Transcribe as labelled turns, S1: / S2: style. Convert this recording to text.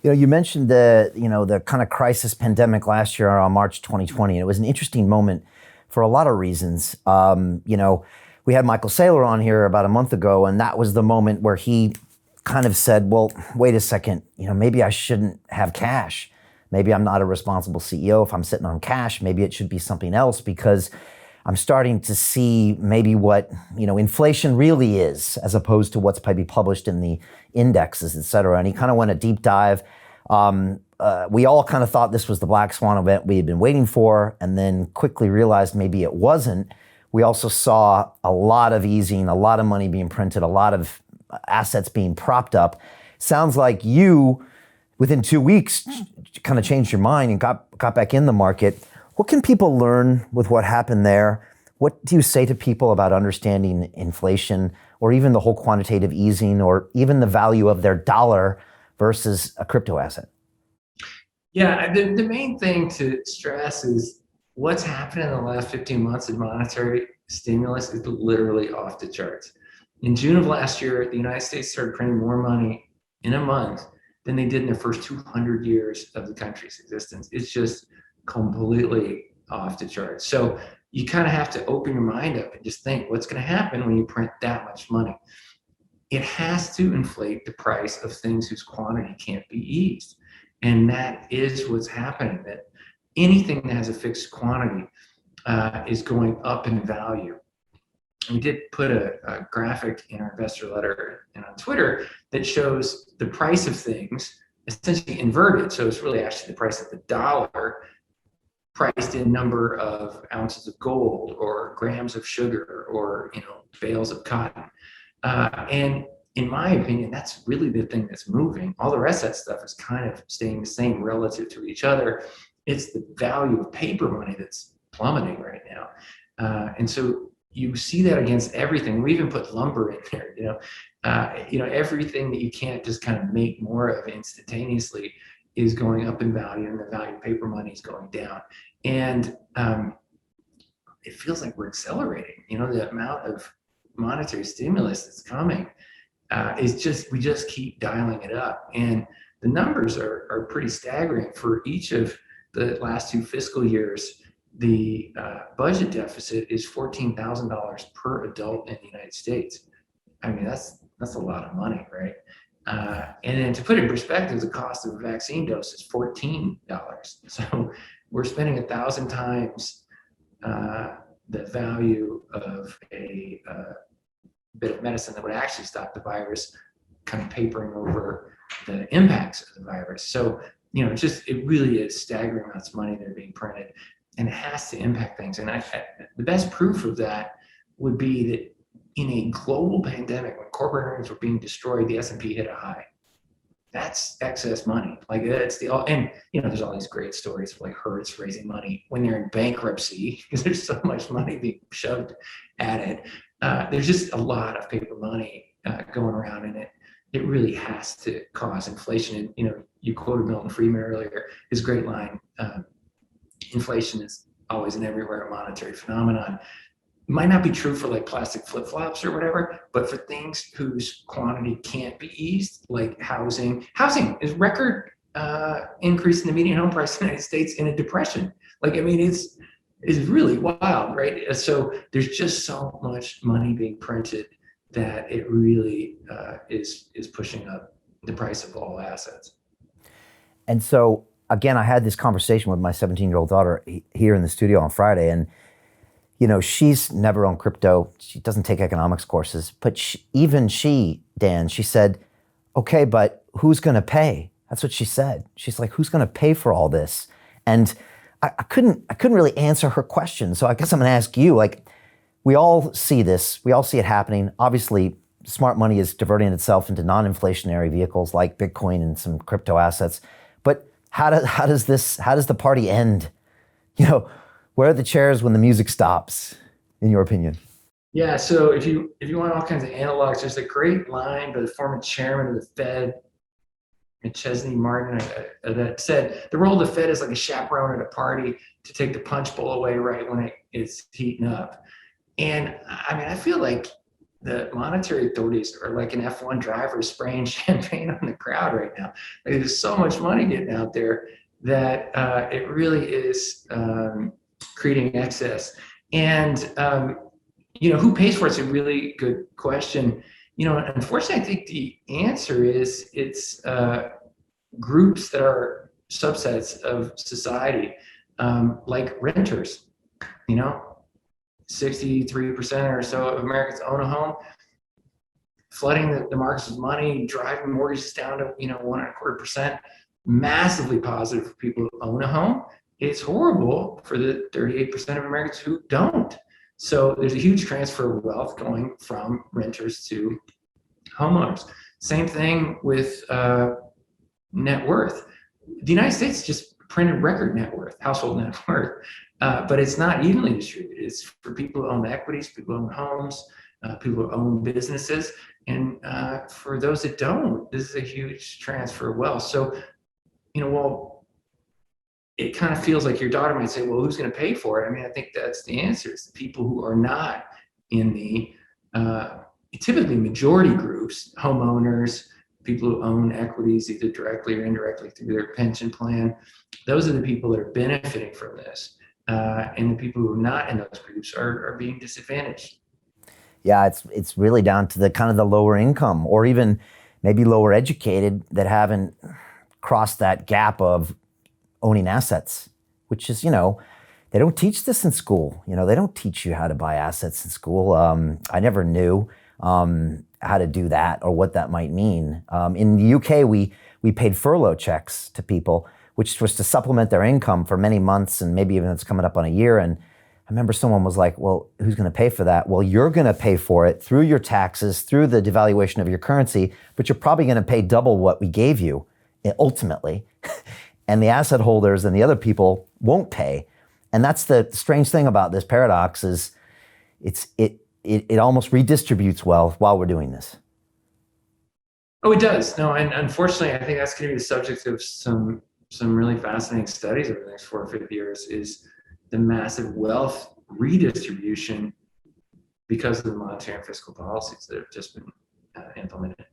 S1: You mentioned the kind of crisis pandemic last year on March 2020. And it was an interesting moment for a lot of reasons. We had Michael Saylor on here about a month ago, and that was the moment where he kind of said, well, wait a second, maybe I shouldn't have cash. Maybe I'm not a responsible CEO if I'm sitting on cash. Maybe it should be something else, because I'm starting to see maybe what, inflation really is, as opposed to what's probably published in the indexes, et cetera. And he kind of went a deep dive. We all kind of thought this was the black swan event we had been waiting for, and then quickly realized maybe it wasn't. We also saw a lot of easing, a lot of money being printed, a lot of assets being propped up. Sounds like you, within 2 weeks, kind of changed your mind and got back in the market. What can people learn with what happened there? What do you say to people about understanding inflation, or even the whole quantitative easing, or even the value of their dollar versus a crypto asset?
S2: Yeah, the main thing to stress is what's happened in the last 15 months in monetary stimulus is literally off the charts. In June of last year, the United States started printing more money in a month than they did in the first 200 years of the country's existence. It's just completely off the charts. So you kind of have to open your mind up and just think, what's going to happen when you print that much money? It has to inflate the price of things whose quantity can't be eased. And that is what's happening, that anything that has a fixed quantity is going up in value. We did put a graphic in our investor letter and on Twitter that shows the price of things essentially inverted. So it's really actually the price of the dollar priced in number of ounces of gold or grams of sugar or bales of cotton. And in my opinion, that's really the thing that's moving. All the rest of that stuff is kind of staying the same relative to each other. It's the value of paper money that's plummeting right now. And so you see that against everything. We even put lumber in there, everything that you can't just kind of make more of instantaneously is going up in value, and the value of paper money is going down. And it feels like we're accelerating. The amount of monetary stimulus that's coming we just keep dialing it up. And the numbers are pretty staggering. For each of the last 2 fiscal years, the budget deficit is $14,000 per adult in the United States. I mean, that's a lot of money, right? And then to put it in perspective, the cost of a vaccine dose is $14. So we're spending 1,000 times the value of a bit of medicine that would actually stop the virus, kind of papering over the impacts of the virus. So, it really is staggering amounts of money that are being printed, and it has to impact things. And the best proof of that would be that in a global pandemic, when corporate earnings were being destroyed, the S&P hit a high. That's excess money. Like that's and there's all these great stories of like Hertz raising money when they're in bankruptcy because there's so much money being shoved at it. There's just a lot of paper money going around, and it really has to cause inflation. And you quoted Milton Friedman earlier. His great line: "Inflation is always and everywhere a monetary phenomenon." It might not be true for like plastic flip-flops or whatever, but for things whose quantity can't be eased, like housing. Housing is record increase in the median home price in the United States in a depression. It's really wild, right? So there's just so much money being printed that it really is pushing up the price of all assets.
S1: And so, again, I had this conversation with my 17-year-old daughter here in the studio on Friday, and she's never owned crypto. She doesn't take economics courses, but Dan, she said, okay, but who's going to pay? That's what she said. She's like, who's going to pay for all this? And I couldn't really answer her question. So I guess I'm going to ask you, we all see this. We all see it happening. Obviously, smart money is diverting itself into non-inflationary vehicles like Bitcoin and some crypto assets. But how does the party end? Where are the chairs when the music stops, in your opinion?
S2: Yeah, so if you want all kinds of analogs, there's a great line by the former chairman of the Fed, Chesney Martin, that said, the role of the Fed is like a chaperone at a party to take the punch bowl away right when it's heating up. And I feel like the monetary authorities are like an F1 driver spraying champagne on the crowd right now. Like, there's so much money getting out there that it really is creating excess. And who pays for it? It's a really good question. Unfortunately, I think the answer is it's groups that are subsets of society, like renters. 63% or so of Americans own a home, flooding the markets with money, driving mortgages down to 1.25%. Massively positive for people who own a home. It's horrible for the 38% of Americans who don't. So there's a huge transfer of wealth going from renters to homeowners. Same thing with net worth. The United States just printed record net worth, household net worth, but it's not evenly distributed. It's for people who own equities, people who own homes, people who own businesses, and for those that don't, this is a huge transfer of wealth. So, well, it kind of feels like your daughter might say, well, who's going to pay for it? I mean, I think that's the answer. It's the people who are not in the typically majority groups, homeowners, people who own equities, either directly or indirectly through their pension plan. Those are the people that are benefiting from this. And the people who are not in those groups are being disadvantaged.
S1: Yeah, it's really down to the kind of the lower income or even maybe lower educated that haven't crossed that gap of owning assets, which is, they don't teach this in school. They don't teach you how to buy assets in school. I never knew how to do that or what that might mean. In the UK, we paid furlough checks to people, which was to supplement their income for many months, and maybe even it's coming up on a year. And I remember someone was like, well, who's going to pay for that? Well, you're going to pay for it through your taxes, through the devaluation of your currency, but you're probably going to pay double what we gave you ultimately. And the asset holders and the other people won't pay. And that's the strange thing about this paradox is it almost redistributes wealth while we're doing this.
S2: Oh, it does. No, and unfortunately, I think that's going to be the subject of some really fascinating studies over the next 4 or 5 years, is the massive wealth redistribution because of the monetary and fiscal policies that have just been implemented.